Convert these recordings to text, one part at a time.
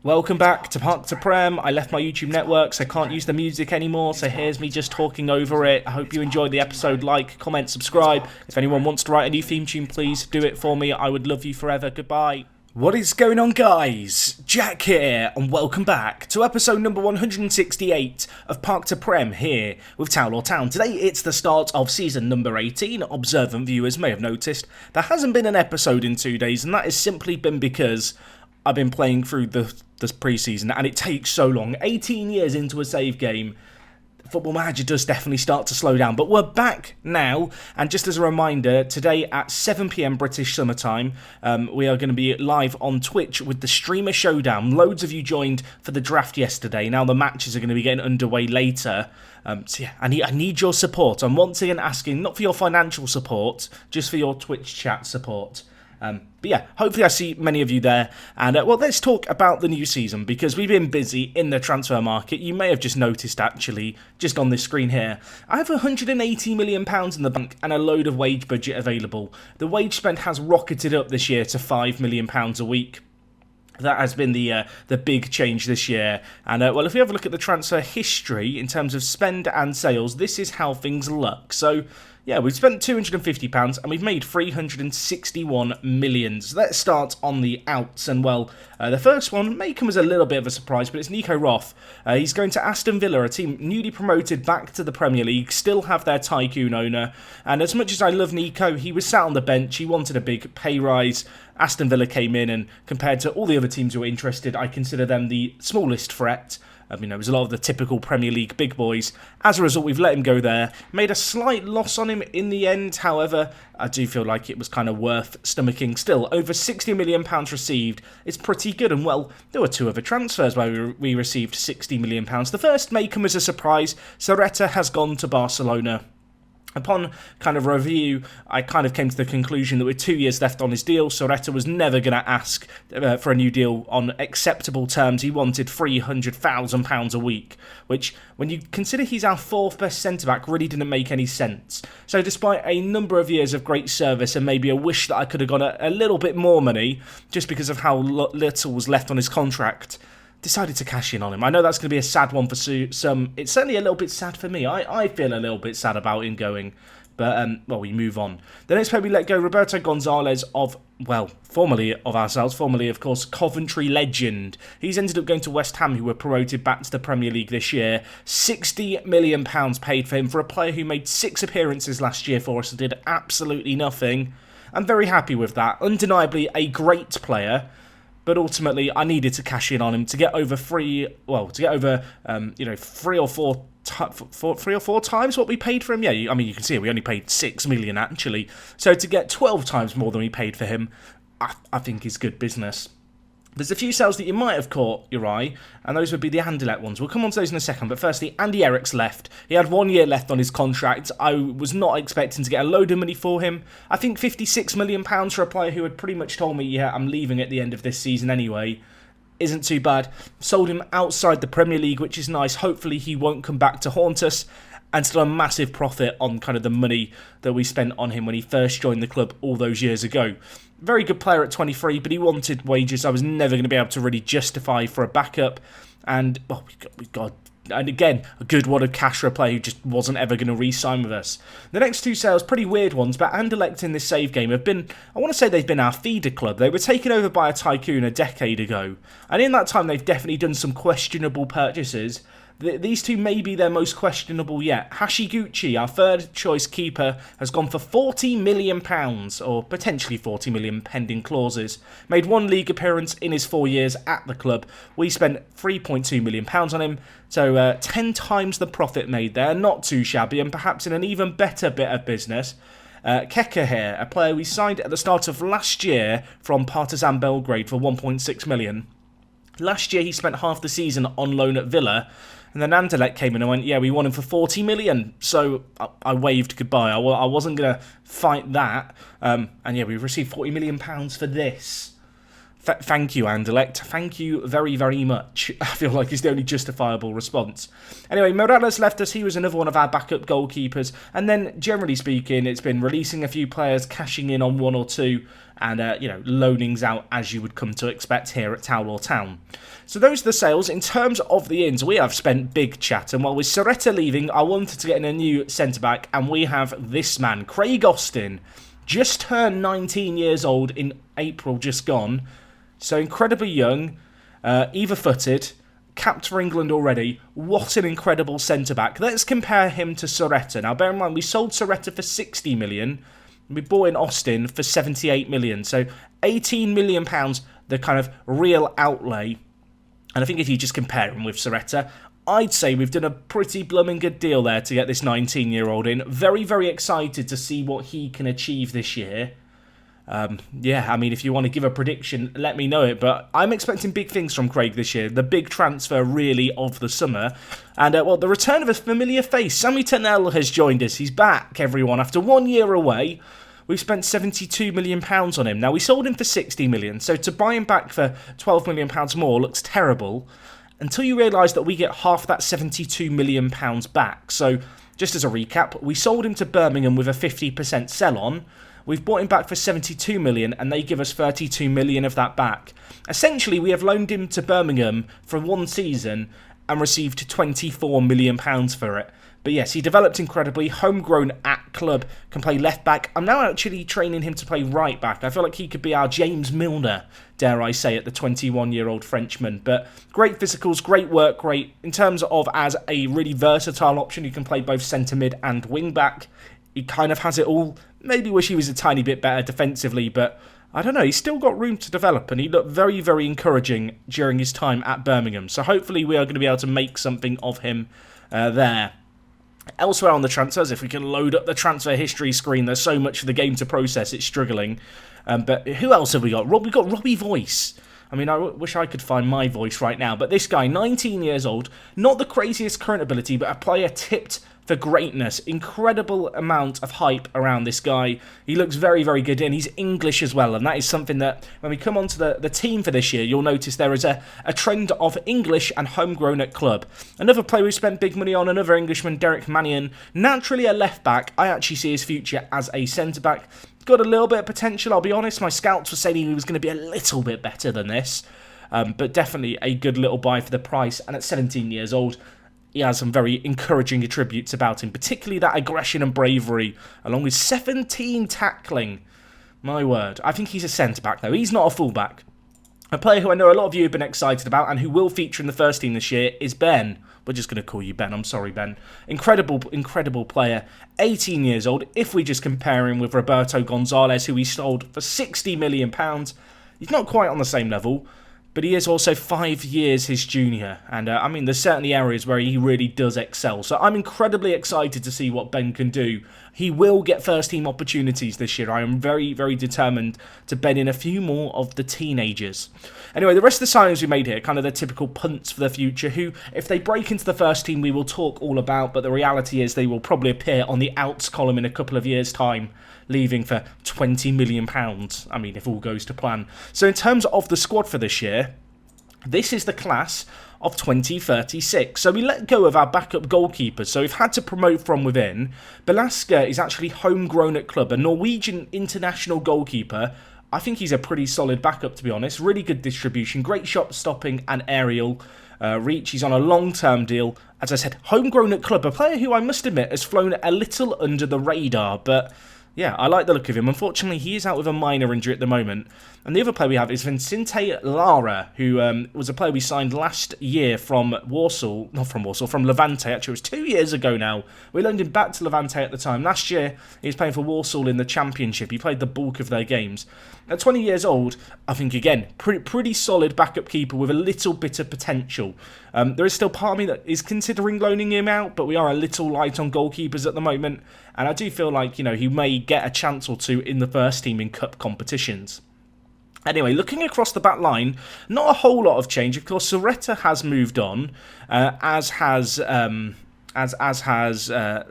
Welcome back to Park to Prem. I left my YouTube network, so I can't use the music anymore, so here's me just talking over it. I hope you enjoyed the episode. Like, comment, subscribe. If anyone wants to write a new theme tune, please do it for me. I would love you forever. Goodbye. What is going on, guys? Jack here, and welcome back to episode number 168 of Park to Prem here with Town or Town. Today it's the start of season number 18. Observant viewers may have noticed there hasn't been an episode in 2 days, and that has simply been because I've been playing through this pre-season, and it takes so long. 18 years into a save game, Football Manager does definitely start to slow down. But we're back now, and just as a reminder, today at 7 PM British summertime, we are going to be live on Twitch with the Streamer Showdown. Loads of you joined for the draft yesterday. Now the matches are going to be getting underway later. So yeah, I need your support. I'm once again asking, not for your financial support, just for your Twitch chat support. But yeah, hopefully I see many of you there. And well, let's talk about the new season, because we've been busy in the transfer market. You may have just noticed, actually, just on this screen here, I have £180 million in the bank and a load of wage budget available. The wage spend has rocketed up this year to £5 million a week. That has been the big change this year. And well, if we have a look at the transfer history in terms of spend and sales, this is how things look. So yeah, we've spent £250 and we've made 361 million. So let's start on the outs. And well, the first one may come as a little bit of a surprise, but it's Nico Roth. He's going to Aston Villa, a team newly promoted back to the Premier League, still have their tycoon owner. And as much as I love Nico, he was sat on the bench. He wanted a big pay rise. Aston Villa came in, and compared to all the other teams who were interested, I consider them the smallest threat. It was a lot of the typical Premier League big boys. As a result, we've let him go there. Made a slight loss on him in the end. However, I do feel like it was kind of worth stomaching. Still, over £60 million received. It's pretty good. And well, there were two other transfers where we received £60 million. The first may come as a surprise. Soretta has gone to Barcelona. Upon kind of review, I kind of came to the conclusion that with 2 years left on his deal, Soretta was never going to ask for a new deal on acceptable terms. He wanted £300,000 a week, which, when you consider he's our fourth best centre-back, really didn't make any sense. So despite a number of years of great service and maybe a wish that I could have got a little bit more money, just because of how little was left on his contract, decided to cash in on him. I know that's going to be a sad one for some. It's certainly a little bit sad for me. I feel a little bit sad about him going. But, well, we move on. The next player we let go, Roberto Gonzales of, well, formerly of ourselves, formerly, of course, Coventry legend. He's ended up going to West Ham, who were promoted back to the Premier League this year. £60 million paid for him for a player who made 6 appearances last year for us and did absolutely nothing. I'm very happy with that. Undeniably a great player. But ultimately, I needed to cash in on him to get over three or four times what we paid for him. Yeah, you can see we only paid 6 million actually. So to get 12 times more than we paid for him, I think is good business. There's a few sales that you might have caught your eye, and those would be the Anderlecht ones. We'll come on to those in a second, but firstly, Andy Eric's left. He had 1 year left on his contract. I was not expecting to get a load of money for him. I think £56 million for a player who had pretty much told me, yeah, I'm leaving at the end of this season anyway, isn't too bad. Sold him outside the Premier League, which is nice. Hopefully he won't come back to haunt us. And still a massive profit on kind of the money that we spent on him when he first joined the club all those years ago. Very good player at 23, but he wanted wages I was never going to be able to really justify for a backup. And well, we got and again, a good wad of cash for a player who just wasn't ever going to re-sign with us. The next two sales, pretty weird ones, but Anderlecht in this save game have been, I want to say they've been our feeder club. They were taken over by a tycoon a decade ago. And in that time, they've definitely done some questionable purchases. These two may be their most questionable yet. Hashiguchi, our third choice keeper, has gone for £40 million, or potentially £40 million pending clauses. Made 1 league appearance in his 4 years at the club. We spent £3.2 million on him, so 10 times the profit made there. Not too shabby, and perhaps in an even better bit of business. Keka here, a player we signed at the start of last year from Partizan Belgrade for £1.6 million. Last year he spent half the season on loan at Villa, and then Anderlecht came in and went, yeah, we want him for £40 million. So I waved goodbye. I wasn't going to fight that. And yeah, we received £40 million for this. Thank you, Anderlecht. Thank you very, very much. I feel like it's the only justifiable response. Anyway, Morales left us. He was another one of our backup goalkeepers. And then, generally speaking, it's been releasing a few players, cashing in on one or two, and, loanings out as you would come to expect here at Towel Town. So those are the sales. In terms of the ins, we have spent big chat. And while with Soretta leaving, I wanted to get in a new centre-back. And we have this man, Craig Austin. Just turned 19 years old in April, just gone. So incredibly young, either-footed, capped for England already. What an incredible centre-back. Let's compare him to Soretta. Now, bear in mind, we sold Soretta for 60 million. We bought in Austin for 78 million. So 18 million pounds, the kind of real outlay. And I think if you just compare him with Soretta, I'd say we've done a pretty blooming good deal there to get this 19-year-old in. Very, very excited to see what he can achieve this year. If you want to give a prediction, let me know it. But I'm expecting big things from Craig this year. The big transfer, really, of the summer. And, the return of a familiar face. Sammy Tournelle has joined us. He's back, everyone. After 1 year away, we've spent £72 million on him. Now, we sold him for 60 million. So to buy him back for £12 million more looks terrible. Until you realise that we get half that £72 million back. So, just as a recap, we sold him to Birmingham with a 50% sell-on. We've bought him back for 72 million and they give us 32 million of that back. Essentially, we have loaned him to Birmingham for 1 season and received 24 million pounds for it. But yes, he developed incredibly, homegrown at club, can play left back. I'm now actually training him to play right back. I feel like he could be our James Milner, dare I say it, the 21-year-old Frenchman. But great physicals, great work rate. In terms of as a really versatile option, you can play both centre mid and wing back. He kind of has it all. Maybe wish he was a tiny bit better defensively, but I don't know. He's still got room to develop, and he looked very, very encouraging during his time at Birmingham. So hopefully we are going to be able to make something of him there. Elsewhere on the transfers, if we can load up the transfer history screen, there's so much for the game to process, it's struggling. But who else have we got? We've got Robbie Voice. I mean, I wish I could find my voice right now. But this guy, 19 years old, not the craziest current ability, but a player tipped for greatness. Incredible amount of hype around this guy. He looks very, very good, and he's English as well. And that is something that, when we come onto the team for this year, you'll notice there is a trend of English and homegrown at club. Another player we spent big money on, another Englishman, Derek Mannion. Naturally a left-back. I actually see his future as a centre-back. Got a little bit of potential, I'll be honest. My scouts were saying he was going to be a little bit better than this. But definitely a good little buy for the price. And at 17 years old, he has some very encouraging attributes about him, particularly that aggression and bravery, along with 17 tackling. My word. I think he's a centre-back, though. He's not a full-back. A player who I know a lot of you have been excited about and who will feature in the first team this year is Ben. We're just going to call you Ben. I'm sorry, Ben. Incredible, incredible player. 18 years old. If we just compare him with Roberto Gonzales, who we sold for £60 million. He's not quite on the same level, but he is also 5 years his junior. And, there's certainly areas where he really does excel. So I'm incredibly excited to see what Ben can do. He will get first-team opportunities this year. I am very, very determined to bed in a few more of the teenagers. Anyway, the rest of the signings we made here, kind of the typical punts for the future, who, if they break into the first team, we will talk all about. But the reality is they will probably appear on the outs column in a couple of years' time, leaving for £20 million. I mean, if all goes to plan. So in terms of the squad for this year, this is the class of 2036. So we let go of our backup goalkeepers. So we've had to promote from within. Belaska is actually homegrown at club, a Norwegian international goalkeeper. I think he's a pretty solid backup, to be honest. Really good distribution, great shot stopping and aerial reach. He's on a long-term deal. As I said, homegrown at club. A player who I must admit has flown a little under the radar, but yeah, I like the look of him. Unfortunately, he is out with a minor injury at the moment. And the other player we have is Vincente Lara, who was a player we signed last year from Warsaw. Not from Warsaw, from Levante. Actually, it was 2 years ago now. We loaned him back to Levante at the time. Last year, he was playing for Warsaw in the Championship. He played the bulk of their games. At 20 years old, I think, again, pretty solid backup keeper with a little bit of potential. There is still part of me that is considering loaning him out, but we are a little light on goalkeepers at the moment. And I do feel like, he may get a chance or two in the first team in cup competitions. Anyway, looking across the back line, not a whole lot of change. Of course, Soretta has moved on, as has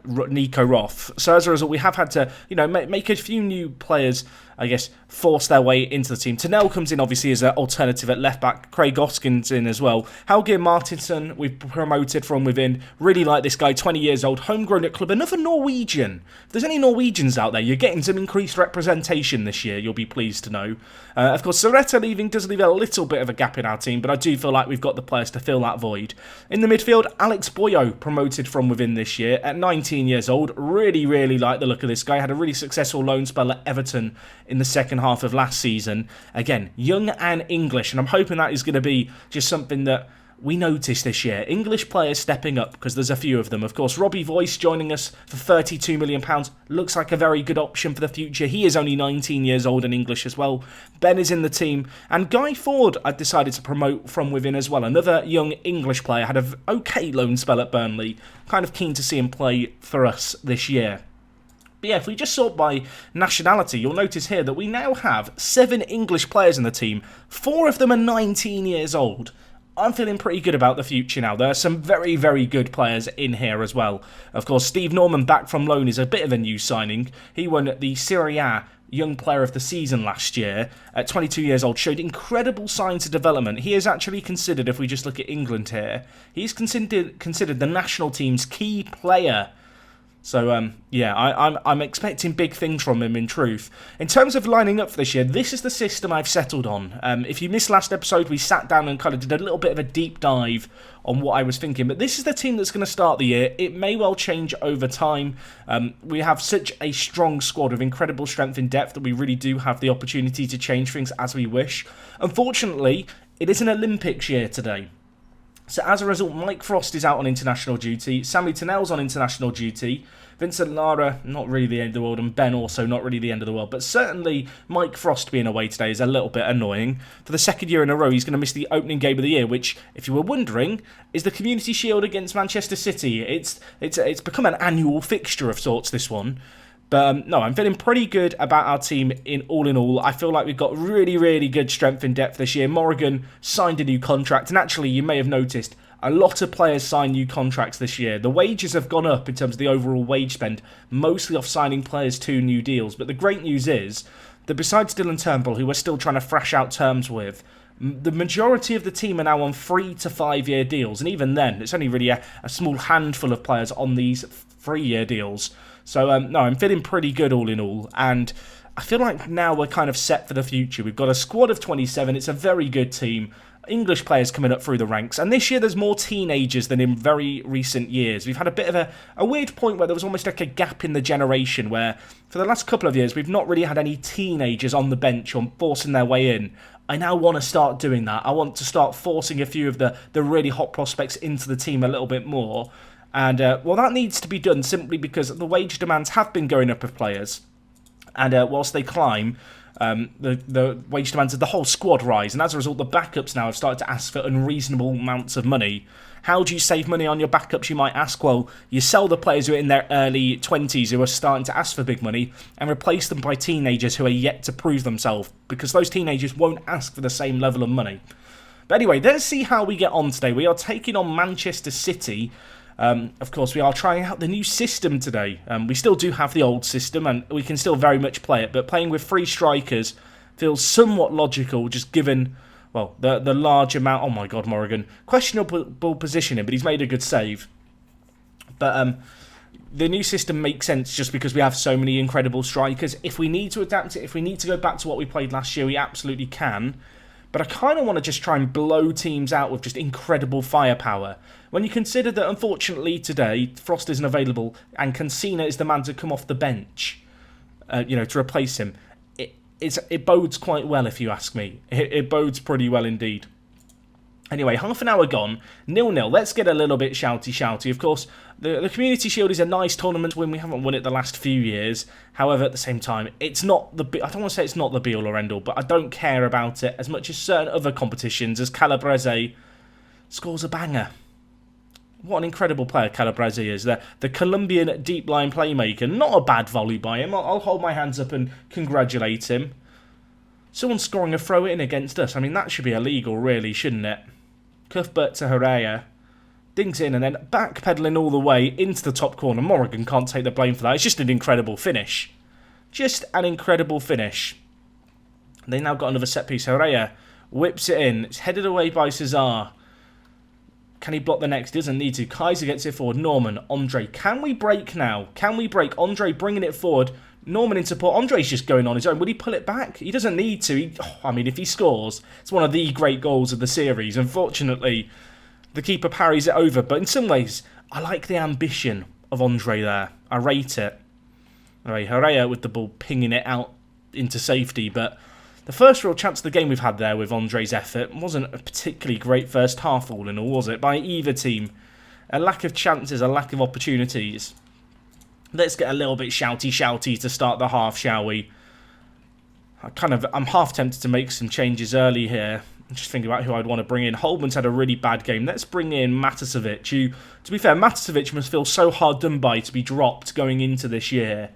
Nico Roth. So as a result, we have had to, make a few new players I guess, force their way into the team. Tournelle comes in, obviously, as an alternative at left-back. Craig Oskin's in as well. Helge Martinson, we've promoted from within. Really like this guy, 20 years old, homegrown at club. Another Norwegian. If there's any Norwegians out there, you're getting some increased representation this year, you'll be pleased to know. Of course, Soretta leaving does leave a little bit of a gap in our team, but I do feel like we've got the players to fill that void. In the midfield, Alex Boyo, promoted from within this year at 19 years old. Really like the look of this guy. Had a really successful loan spell at Everton in the second half of last season. Again, young and English, and I'm hoping that is going to be just something that we notice this year. English players stepping up, because there's a few of them. Of course, Robbie Voice joining us for £32 million. Looks like a very good option for the future. He is only 19 years old and English as well. Ben is in the team. And Guy Ford, I decided to promote from within as well. Another young English player. Had an okay loan spell at Burnley. Kind of keen to see him play for us this year. But yeah, if we just sort by nationality, you'll notice here that we now have 7 English players in the team. 4 of them are 19 years old. I'm feeling pretty good about the future now. There are some very good players in here as well. Of course, Steve Norman back from loan is a bit of a new signing. He won the Serie A Young Player of the Season last year. At 22 years old, showed incredible signs of development. He is actually considered, if we just look at England here, he's considered the national team's key player. So, yeah, I'm expecting big things from him, in truth. In terms of lining up for this year, this is the system I've settled on. If you missed last episode, we sat down and kind of did a little bit of a deep dive on what I was thinking. But this is the team that's going to start the year. It may well change over time. We have such a strong squad of incredible strength and depth that we really do have the opportunity to change things as we wish. Unfortunately, it is an Olympics year today. So as a result, Mike Frost is out on international duty, Sammy Tournelle's on international duty, Vincent Lara, not really the end of the world, and Ben also not really the end of the world. But certainly Mike Frost being away today is a little bit annoying. For the second year in a row, he's going to miss the opening game of the year, which, if you were wondering, is the Community Shield against Manchester City. It's become an annual fixture of sorts, this one. But no, I'm feeling pretty good about our team in all. I feel like we've got really good strength and depth this year. Morrigan signed a new contract, and actually, you may have noticed, a lot of players signed new contracts this year. The wages have gone up in terms of the overall wage spend, mostly off signing players to new deals. But the great news is that besides Dylan Turnbull, who we're still trying to thrash out terms with, the majority of the team are now on 3 to 5 year deals. And even then, it's only really a small handful of players on these 3-year deals. So, no, I'm feeling pretty good all in all. And I feel like now we're kind of set for the future. We've got a squad of 27. It's a very good team. English players coming up through the ranks. And this year there's more teenagers than in very recent years. We've had a bit of a weird point where there was almost like a gap in the generation where for the last couple of years we've not really had any teenagers on the bench or forcing their way in. I now want to start doing that. I want to start forcing a few of the really hot prospects into the team a little bit more. And, well, that needs to be done simply because the wage demands have been going up of players. And whilst they climb, the wage demands of the whole squad rise. And as a result, the backups now have started to ask for unreasonable amounts of money. How do you save money on your backups, you might ask? Well, you sell the players who are in their early 20s who are starting to ask for big money and replace them by teenagers who are yet to prove themselves, because those teenagers won't ask for the same level of money. But anyway, let's see how we get on today. We are taking on Manchester City. Of course, we are trying out the new system today. We still do have the old system, and we can still very much play it. But playing with 3 strikers feels somewhat logical, just given, well, the large amount. Oh my God, Morrigan, questionable positioning, but he's made a good save. But the new system makes sense just because we have so many incredible strikers. If we need to adapt it, if we need to go back to what we played last year, we absolutely can. But I kind of want to just try and blow teams out with just incredible firepower. When you consider that, unfortunately, today, Frost isn't available and Cancina is the man to come off the bench, to replace him, it bodes quite well, if you ask me. It bodes pretty well indeed. Anyway, half an hour gone, 0-0. Let's get a little bit shouty. Of course, the Community Shield is a nice tournament to win. We haven't won it the last few years. However, at the same time, it's not I don't want to say it's not the be-all or end-all, but I don't care about it as much as certain other competitions, as Calabrese scores a banger. What an incredible player Calabrese is. The Colombian deep-line playmaker. Not a bad volley by him. I'll hold my hands up and congratulate him. Someone scoring a throw-in against us. I mean, that should be illegal, really, shouldn't it? Cuthbert to Herrera. Dings in and then backpedaling all the way into the top corner. Morrigan can't take the blame for that. It's just an incredible finish. Just an incredible finish. They now got another set piece. Herrera whips it in. It's headed away by Cesar. Can he block the next? Doesn't need to. Kaiser gets it forward. Norman, Andre. Can we break now? Can we break? Andre bringing it forward. Norman in support. Andre's just going on his own. Would he pull it back? He doesn't need to. I mean, if he scores, it's one of the great goals of the series. Unfortunately, the keeper parries it over. But in some ways, I like the ambition of Andre there. I rate it. Right, Herrera with the ball pinging it out into safety. But the first real chance of the game we've had there with Andre's effort wasn't a particularly great first half all in all, was it? By either team. A lack of chances, a lack of opportunities. Let's get a little bit shouty to start the half, shall we? I'm half tempted to make some changes early here. I'm just thinking about who I'd want to bring in. Holman's had a really bad game. Let's bring in Matasevic, who, to be fair, Matasevic must feel so hard done by to be dropped going into this year.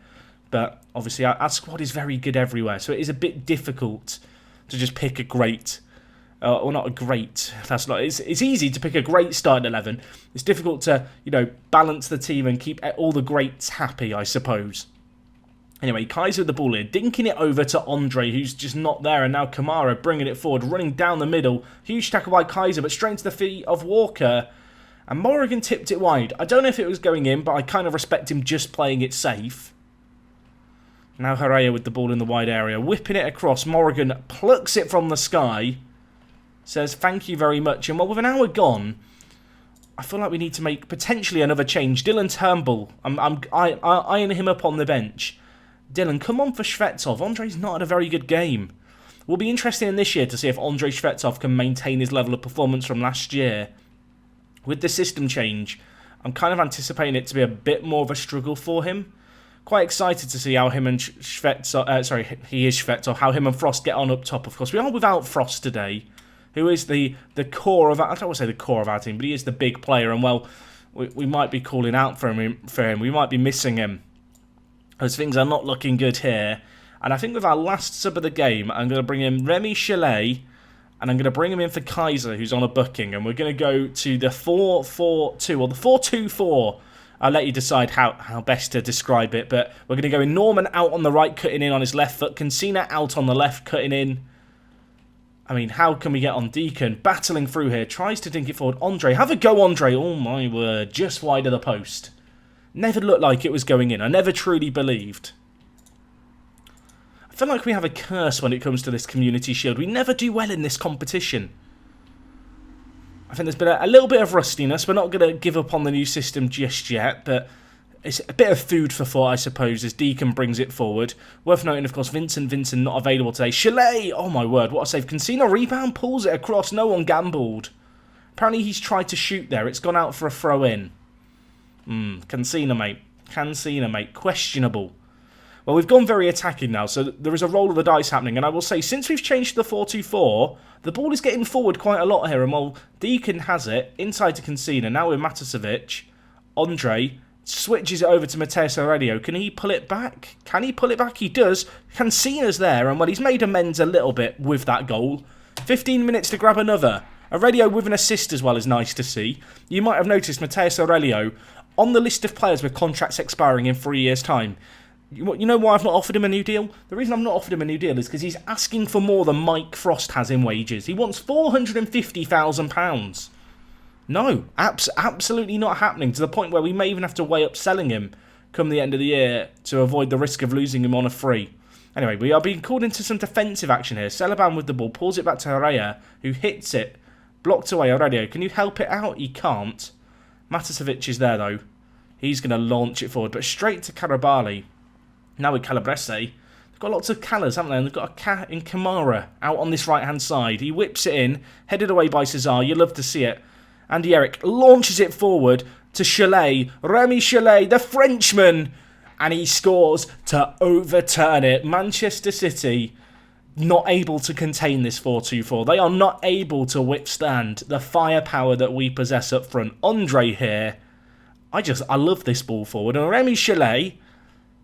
But obviously our squad is very good everywhere, so it is a bit difficult to just pick a great, or not a great. That's not. It's easy to pick a great starting 11. It's difficult to balance the team and keep all the greats happy, I suppose. Anyway, Kaiser with the ball in, dinking it over to Andre, who's just not there, and now Kamara bringing it forward, running down the middle. Huge tackle by Kaiser, but straight into the feet of Walker. And Morrigan tipped it wide. I don't know if it was going in, but I kind of respect him just playing it safe. Now Herrera with the ball in the wide area, whipping it across. Morrigan plucks it from the sky, says thank you very much. And well, with an hour gone, I feel like we need to make potentially another change. Dylan Turnbull, I'm eyeing him up on the bench. Dylan, come on for Shvetov. Andre's not had a very good game. Will be interesting in this year to see if Andrei Shvetov can maintain his level of performance from last year. With the system change, I'm kind of anticipating it to be a bit more of a struggle for him. Quite excited to see how him and Shvetov, how him and Frost get on up top. Of course, we are without Frost today, who is the core of our, I don't want to say the core of our team, but he is the big player, and well, we might be calling out for him. We might be missing him, as things are not looking good here. And I think with our last sub of the game, I'm going to bring in Remy Chalet, and I'm going to bring him in for Kaiser, who's on a booking, and we're going to go to the 4-4-2, or the 4-2-4. I'll let you decide how best to describe it, but we're going to go in Norman out on the right, cutting in on his left foot. Cancina out on the left, cutting in. I mean, how can we get on Deacon? Battling through here, tries to dink it forward. Andre, have a go, Andre. Oh my word, just wide of the post. Never looked like it was going in. I never truly believed. I feel like we have a curse when it comes to this Community Shield. We never do well in this competition. I think there's been a little bit of rustiness. We're not going to give up on the new system just yet, but it's a bit of food for thought, I suppose, as Deacon brings it forward. Worth noting, of course, Vincent not available today. Chalet! Oh my word, what a save. Cancino rebound, pulls it across. No one gambled. Apparently he's tried to shoot there. It's gone out for a throw-in. Cancino, mate. Cancino, mate. Questionable. Well, we've gone very attacking now, so there is a roll of the dice happening. And I will say, since we've changed to the 4-2-4, the ball is getting forward quite a lot here. And while Deacon has it, inside to Cancino, now with Matasevic, Andre switches it over to Mateus Aurelio. Can he pull it back? Can he pull it back? He does. Cancino's there, and well, he's made amends a little bit with that goal. 15 minutes to grab another. Aurelio with an assist as well is nice to see. You might have noticed Mateus Aurelio on the list of players with contracts expiring in 3 years' time. You know why I've not offered him a new deal? The reason I've not offered him a new deal is because he's asking for more than Mike Frost has in wages. He wants £450,000. No, absolutely not happening, to the point where we may even have to weigh up selling him come the end of the year to avoid the risk of losing him on a free. Anyway, we are being called into some defensive action here. Celaban with the ball, pulls it back to Herrera, who hits it. Blocked away Aurelio. Can you help it out? He can't. Matasevic is there, though. He's going to launch it forward, but straight to Carabali. Now with Calabrese, they've got lots of Callas, haven't they? And they've got a cat in Kamara out on this right-hand side. He whips it in, headed away by Cesar. You love to see it. Andy Eric launches it forward to Chalet. Remy Chalet, the Frenchman. And he scores to overturn it. Manchester City not able to contain this 4-2-4. They are not able to withstand the firepower that we possess up front. Andre here. I love this ball forward. And Remy Chalet,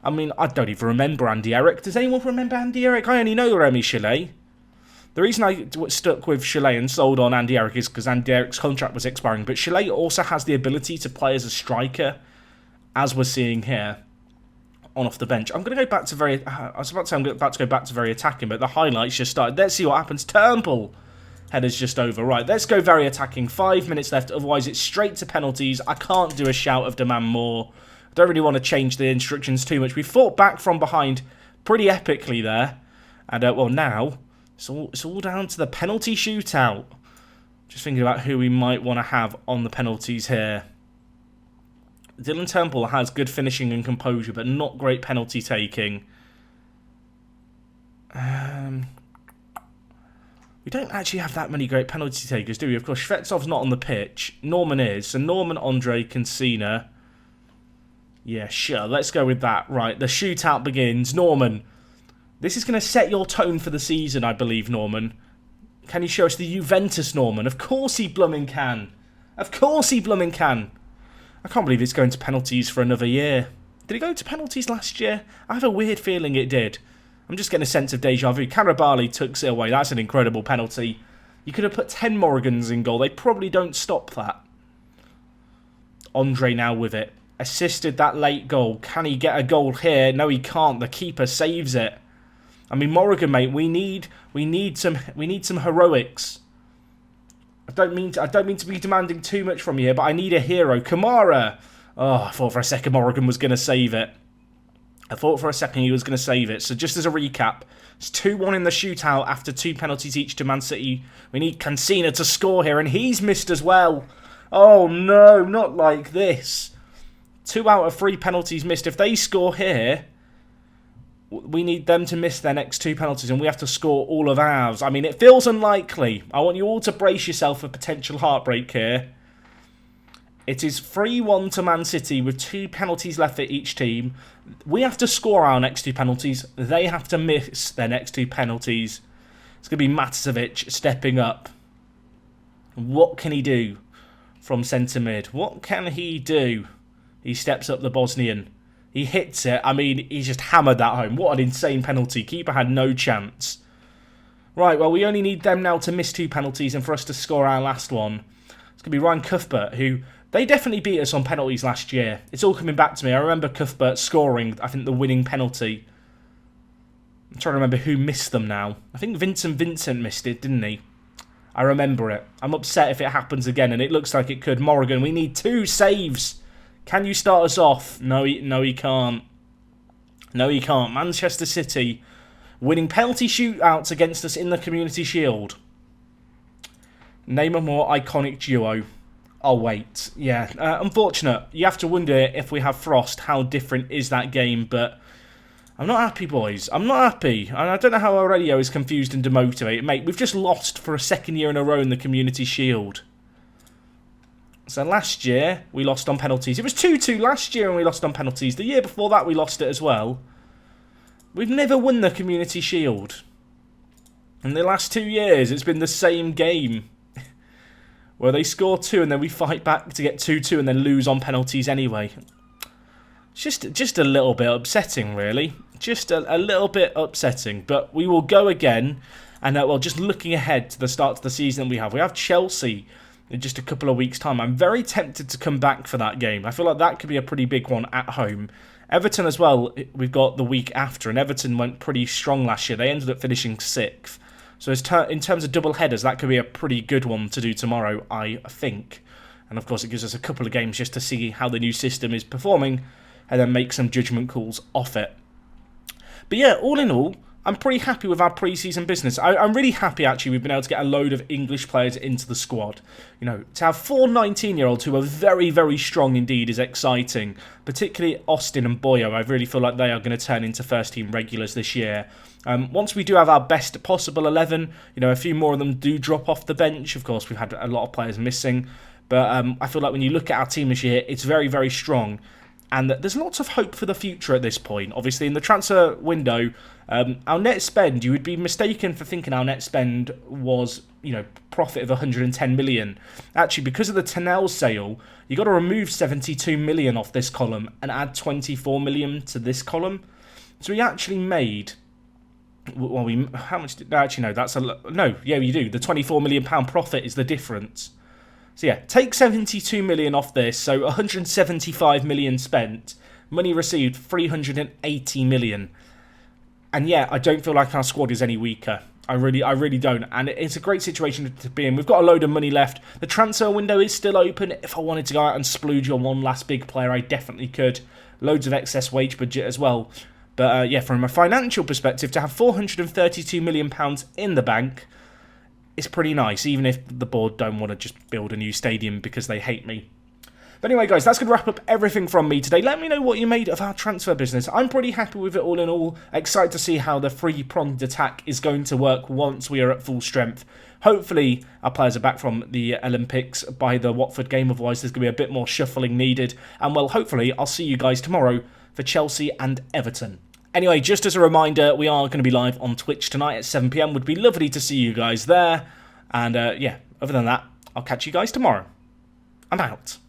I mean, I don't even remember Andy Eric. Does anyone remember Andy Eric? I only know Remy Chalet. The reason I stuck with Chalet and sold on Andy Eric is because Andy Eric's contract was expiring. But Chalet also has the ability to play as a striker, as we're seeing here. on off the bench. I'm going to go back to very... I was about to say I'm about to go back to very attacking, but the highlights just started. Let's see what happens. Turnbull. Header's just over. Right, let's go very attacking. 5 minutes left, otherwise it's straight to penalties. I can't do a shout of demand more. I don't really want to change the instructions too much. We fought back from behind pretty epically there. And, well, now, it's all down to the penalty shootout. Just thinking about who we might want to have on the penalties here. Dylan Turnbull has good finishing and composure, but not great penalty taking. We don't actually have that many great penalty takers, do we? Of course, Shvetsov's not on the pitch. Norman is. So Norman, Andre, Cancina. Yeah, sure. Let's go with that. Right, the shootout begins. Norman, this is going to set your tone for the season, I believe, Norman. Can you show us the Juventus, Norman? Of course he blooming can. Of course he blooming can. I can't believe it's going to penalties for another year. Did it go to penalties last year? I have a weird feeling it did. I'm just getting a sense of deja vu. Karabali tucks it away. That's an incredible penalty. You could have put 10 Morgans in goal. They probably don't stop that. Andre now with it. Assisted that late goal. Can he get a goal here? No, he can't. The keeper saves it. I mean, Morgan, mate, we need some heroics. I don't mean to be demanding too much from you here, but I need a hero. Kamara. Oh, I thought for a second Morgan was going to save it. I thought for a second he was going to save it. So just as a recap, it's 2-1 in the shootout after 2 penalties each to Man City. We need Cancina to score here, and he's missed as well. Oh no, not like this. 2 out of 3 penalties missed. If they score here, we need them to miss their next 2 penalties, and we have to score all of ours. I mean, it feels unlikely. I want you all to brace yourself for potential heartbreak here. It is 3-1 to Man City with 2 penalties left for each team. We have to score our next 2 penalties. They have to miss their next 2 penalties. It's going to be Matasevic stepping up. What can he do from centre mid? What can he do? He steps up the Bosnian. He hits it. I mean, he just hammered that home. What an insane penalty. Keeper had no chance. Right, well, we only need them now to miss 2 penalties and for us to score our last one. It's going to be Ryan Cuthbert, who... They definitely beat us on penalties last year. It's all coming back to me. I remember Cuthbert scoring, I think, the winning penalty. I'm trying to remember who missed them now. I think Vincent missed it, didn't he? I remember it. I'm upset if it happens again, and it looks like it could. Morgan, we need 2 saves. Can you start us off? No, he can't. No, he can't. Manchester City winning penalty shootouts against us in the Community Shield. Name a more iconic duo. Oh, wait. Yeah, unfortunate. You have to wonder if we have Frost, how different is that game, but I'm not happy, boys. I'm not happy. And I don't know how Aurelio is confused and demotivated. Mate, we've just lost for a 2nd year in a row in the Community Shield. So last year, we lost on penalties. It was 2-2 last year and we lost on penalties. The year before that, we lost it as well. We've never won the Community Shield. In the last 2 years, it's been the same game. Where they score 2 and then we fight back to get 2-2 and then lose on penalties anyway. Just a little bit upsetting, really. Just a little bit upsetting. But we will go again. And, well, just looking ahead to the start of the season we have Chelsea in just a couple of weeks' time. I'm very tempted to come back for that game. I feel like that could be a pretty big one at home. Everton as well, we've got the week after. And Everton went pretty strong last year. They ended up finishing 6th. So in terms of double headers, that could be a pretty good one to do tomorrow, I think. And of course, it gives us a couple of games just to see how the new system is performing and then make some judgment calls off it. But yeah, all in all, I'm pretty happy with our pre-season business. I'm really happy, actually, we've been able to get a load of English players into the squad. You know, to have 4 19-year-olds who are very, very strong indeed is exciting. Particularly Austin and Boyo. I really feel like they are going to turn into first-team regulars this year. Once we do have our best possible 11, you know, a few more of them do drop off the bench. Of course, we've had a lot of players missing. But I feel like when you look at our team this year, it's very, very strong. And there's lots of hope for the future at this point. Obviously, in the transfer window, our net spend, you would be mistaken for thinking our net spend was, you know, profit of 110 million. Actually, because of the Tournelle sale, you got to remove 72 million off this column and add 24 million to this column. So we actually made... Well, how much did... Actually, no, that's a... No, yeah, you do. The £24 million profit is the difference. So yeah, take 72 million off this, so 175 million spent. Money received 380 million. And yeah, I don't feel like our squad is any weaker. I really don't. And it's a great situation to be in. We've got a load of money left. The transfer window is still open. If I wanted to go out and splooge on one last big player, I definitely could. Loads of excess wage budget as well. But yeah, from a financial perspective, to have £432 million in the bank is pretty nice, even if the board don't want to just build a new stadium because they hate me. But anyway, guys, that's going to wrap up everything from me today. Let me know what you made of our transfer business. I'm pretty happy with it all in all. Excited to see how the three-pronged attack is going to work once we are at full strength. Hopefully, our players are back from the Olympics by the Watford game. Otherwise, there's going to be a bit more shuffling needed. And, well, hopefully, I'll see you guys tomorrow for Chelsea and Everton. Anyway, just as a reminder, we are going to be live on Twitch tonight at 7 PM. Would be lovely to see you guys there. And, yeah, other than that, I'll catch you guys tomorrow. I'm out.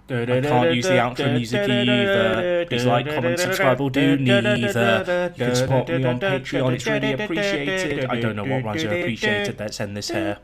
I can't use the outro music either. Please like, comment, subscribe, or do neither. You can support me on Patreon, it's really appreciated. I don't know what rhymes are appreciated, let's end this here.